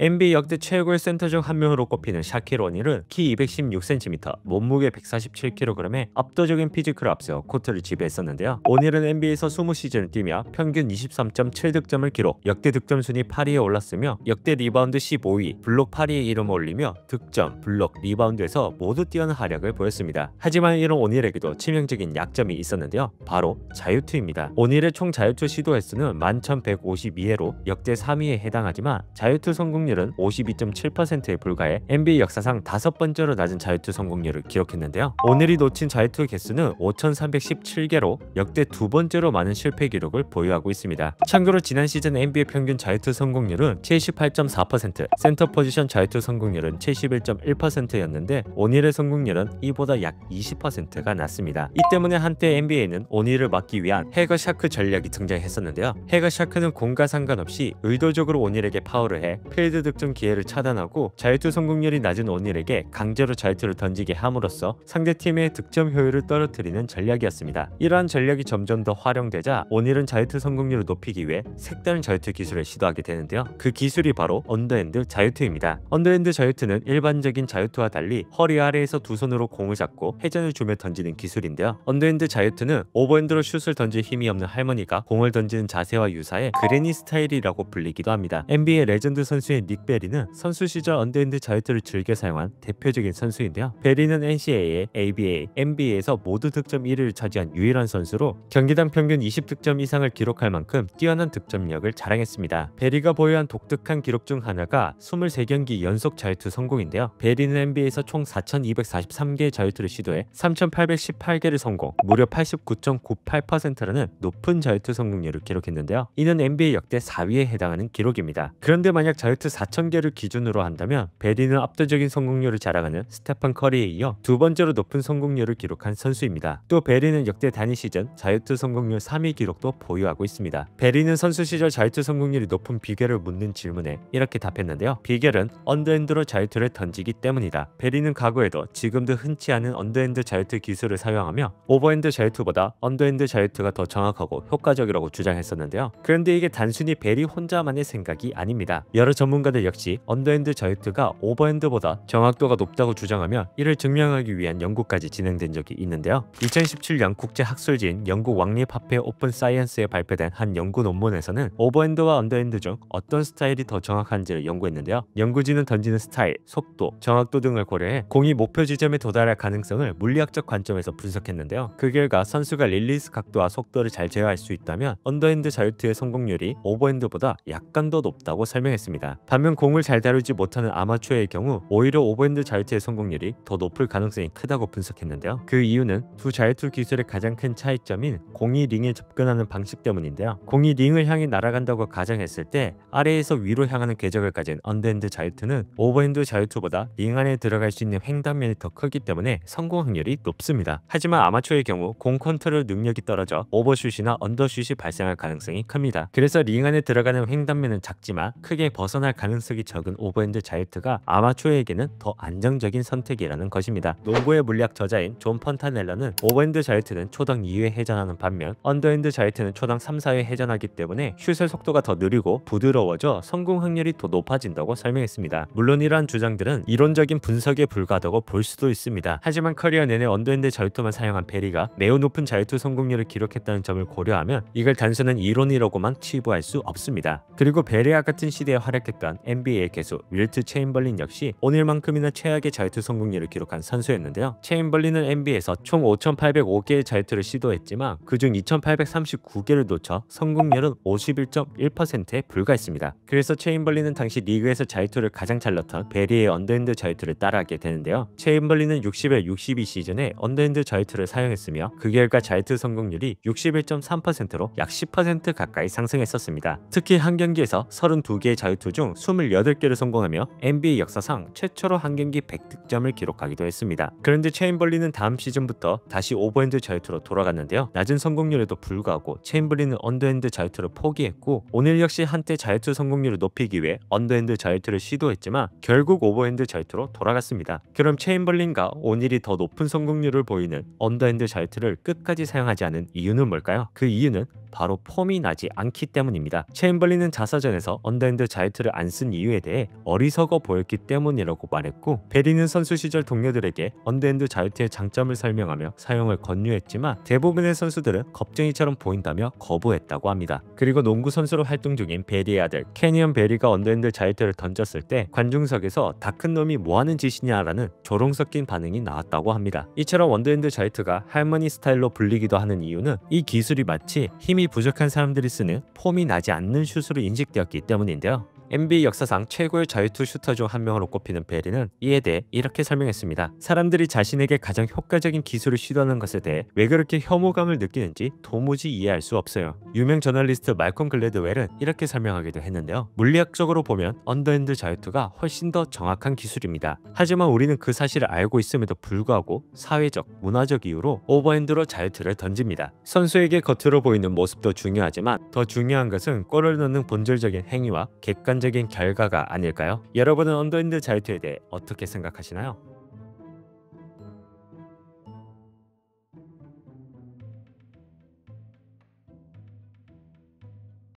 NBA 역대 최고의 센터 중 한 명으로 꼽히는 샤킬 오닐은 키 216cm, 몸무게 147kg에 압도적인 피지컬을 앞세워 코트를 지배했었는데요. 오닐은 NBA에서 20시즌을 뛰며 평균 23.7득점을 기록, 역대 득점 순위 8위에 올랐으며 역대 리바운드 15위, 블록 8위에 이름을 올리며 득점, 블록, 리바운드에서 모두 뛰어난 활약을 보였습니다. 하지만 이런 오닐에게도 치명적인 약점이 있었는데요. 바로 자유투입니다. 오닐의 총 자유투 시도 횟수는 11,152회로 역대 3위에 해당하지만 자유투 성공률은 52.7%에 불과해 NBA 역사상 5번째로 낮은 자유투 성공률을 기록했는데요. 오닐이 놓친 자유투 개수는 5,317개로 역대 2번째로 많은 실패 기록을 보유하고 있습니다. 참고로 지난 시즌 NBA 평균 자유투 성공률은 78.4%, 센터 포지션 자유투 성공률은 71.1%였는데 오닐의 성공률은 이보다 약 20%가 낮습니다. 이 때문에 한때 NBA는 오닐을 막기 위한 해거 샤크 전략이 등장했었는데요. 해거 샤크는 공과 상관없이 의도적으로 오닐에게 파울을 해 필드 득점 기회를 차단하고 자유투 성공률이 낮은 오닐에게 강제로 자유투를 던지게 함으로써 상대팀의 득점 효율을 떨어뜨리는 전략이었습니다. 이러한 전략이 점점 더 활용되자 오닐은 자유투 성공률을 높이기 위해 색다른 자유투 기술을 시도하게 되는데요. 그 기술이 바로 언더핸드 자유투입니다. 언더핸드 자유투는 일반적인 자유투와 달리 허리 아래에서 두 손으로 공을 잡고 회전을 주며 던지는 기술인데요. 언더핸드 자유투는 오버핸드로 슛을 던질 힘이 없는 할머니가 공을 던지는 자세와 유사해 그레니 스타일이라고 불리기도 합니다. NBA 레전드 선수인 닉 베리는 선수 시절 언더핸드 자유투를 즐겨 사용한 대표적인 선수인데요. 베리는 NCAA, ABA, NBA에서 모두 득점 1위를 차지한 유일한 선수로 경기당 평균 20득점 이상을 기록할 만큼 뛰어난 득점력을 자랑했습니다. 베리가 보유한 독특한 기록 중 하나가 23경기 연속 자유투 성공인데요. 베리는 NBA에서 총 4,243개의 자유투를 시도해 3,818개를 성공, 무려 89.98%라는 높은 자유투 성공률을 기록했는데요. 이는 NBA 역대 4위에 해당하는 기록입니다. 그런데 만약 자유투 4,000개를 기준으로 한다면 베리는 압도적인 성공률을 자랑하는 스테판 커리에 이어 두 번째로 높은 성공률을 기록한 선수입니다. 또 베리는 역대 단위 시즌 자유투 성공률 3위 기록도 보유하고 있습니다. 베리는 선수 시절 자유투 성공률이 높은 비결을 묻는 질문에 이렇게 답했는데요. 비결은 언더핸드로 자유투를 던지기 때문이다. 베리는 과거에도 지금도 흔치 않은 언더핸드 자유투 기술을 사용하며 오버핸드 자유투보다 언더핸드 자유투가 더 정확하고 효과적이라고 주장했었는데요. 그런데 이게 단순히 베리 혼자만의 생각이 아닙니다. 여러 전문가들 역시 언더핸드 자유투가 오버핸드보다 정확도가 높다고 주장하며 이를 증명하기 위한 연구까지 진행된 적이 있는데요. 2017년 국제학술지인 영국 왕립학회 오픈 사이언스에 발표된 한 연구 논문에서는 오버핸드와 언더핸드 중 어떤 스타일이 더 정확한지를 연구했는데요. 연구진은 던지는 스타일, 속도, 정확도 등을 고려해 공이 목표 지점에 도달할 가능성을 물리학적 관점에서 분석했는데요. 그 결과 선수가 릴리스 각도와 속도를 잘 제어할 수 있다면 언더핸드 자유투의 성공률이 오버핸드보다 약간 더 높다고 설명했습니다. 반면 공을 잘 다루지 못하는 아마추어의 경우 오히려 오버핸드 자유투의 성공률이 더 높을 가능성이 크다고 분석했는데요. 그 이유는 두 자유투 기술의 가장 큰 차이점인 공이 링에 접근하는 방식 때문인데요. 공이 링을 향해 날아간다고 가정했을 때 아래에서 위로 향하는 궤적을 가진 언더핸드 자유투는 오버핸드 자유투보다 링 안에 들어갈 수 있는 횡단면이 더 크기 때문에 성공 확률이 높습니다. 하지만 아마추어의 경우 공 컨트롤 능력이 떨어져 오버슛이나 언더슛이 발생할 가능성이 큽니다. 그래서 링 안에 들어가는 횡단면은 작지만 크게 벗어날 가능성이 적은 오버핸드 자유투가 아마추어에게는 더 안정적인 선택이라는 것입니다. 농구의 물리학 저자인 존 펀타넬러는 오버핸드 자유투는 초당 2회 회전하는 반면 언더핸드 자유투는 초당 3, 4회 회전하기 때문에 슛의 속도가 더 느리고 부드러워져 성공 확률이 더 높아진다고 설명했습니다. 물론 이러한 주장들은 이론적인 분석에 불과하다고 볼 수도 있습니다. 하지만 커리어 내내 언더핸드 자유투만 사용한 베리가 매우 높은 자유투 성공률을 기록했다는 점을 고려하면 이걸 단순한 이론이라고만 치부할 수 없습니다. 그리고 베리와 같은 시대에 활약했던 NBA의 개수 윌트 체인벌린 역시 오닐만큼이나 최악의 자유투 성공률을 기록한 선수였는데요. 체인벌린은 NBA에서 총 5,805개의 자유투를 시도했지만 그중 2,839개를 놓쳐 성공률은 51.1%에 불과했습니다. 그래서 체인벌린은 당시 리그에서 자유투를 가장 잘 넣던 베리의 언더핸드 자유투를 따라하게 되는데요. 체인벌린은 60에 62 시즌에 언더핸드 자유투를 사용했으며 그 결과 자유투 성공률이 61.3%로 약 10% 가까이 상승했었습니다. 특히 한 경기에서 32개의 자유투 중 28개를 성공하며 NBA 역사상 최초로 한 경기 100득점을 기록하기도 했습니다. 그런데 체인벌린은 다음 시즌부터 다시 오버핸드 자유투로 돌아갔는데요. 낮은 성공률에도 불구하고 체인벌린은 언더핸드 자유투를 포기했고 오닐 역시 한때 자유투 성공률을 높이기 위해 언더핸드 자유투를 시도했지만 결국 오버핸드 자유투로 돌아갔습니다. 그럼 체인벌린과 오닐이 더 높은 성공률을 보이는 언더핸드 자유투를 끝까지 사용하지 않은 이유는 뭘까요? 그 이유는 바로 폼이 나지 않기 때문입니다. 체인벌린은 자서전에서 언더핸드 자유투를 안 쓴 이유에 대해 어리석어 보였기 때문이라고 말했고, 베리는 선수 시절 동료들에게 언더핸드 자유투의 장점을 설명하며 사용을 권유했지만 대부분의 선수들은 겁쟁이처럼 보인다며 거부했다고 합니다. 그리고 농구 선수로 활동 중인 베리의 아들 캐니언 베리가 언더핸드 자유투를 던졌을 때 관중석에서 다 큰 놈이 뭐하는 짓이냐라는 조롱 섞인 반응이 나왔다고 합니다. 이처럼 언더핸드 자유투가 할머니 스타일로 불리기도 하는 이유는 이 기술이 마치 힘이 부족한 사람들이 쓰는 폼이 나지 않는 슛으로 인식되었기 때문인데요. NBA 역사상 최고의 자유투 슈터 중 한 명으로 꼽히는 베리는 이에 대해 이렇게 설명했습니다. 사람들이 자신에게 가장 효과적인 기술을 시도하는 것에 대해 왜 그렇게 혐오감을 느끼는지 도무지 이해할 수 없어요. 유명 저널리스트 말콤 글래드웰은 이렇게 설명하기도 했는데요. 물리학적으로 보면 언더핸드 자유투가 훨씬 더 정확한 기술입니다. 하지만 우리는 그 사실을 알고 있음에도 불구하고 사회적, 문화적 이유로 오버핸드로 자유투를 던집니다. 선수에게 겉으로 보이는 모습도 중요하지만 더 중요한 것은 골을 넣는 본질적인 행위와 객관적인 결과가 아닐까요? 여러분은 언더핸드 자유투에 대해 어떻게 생각하시나요?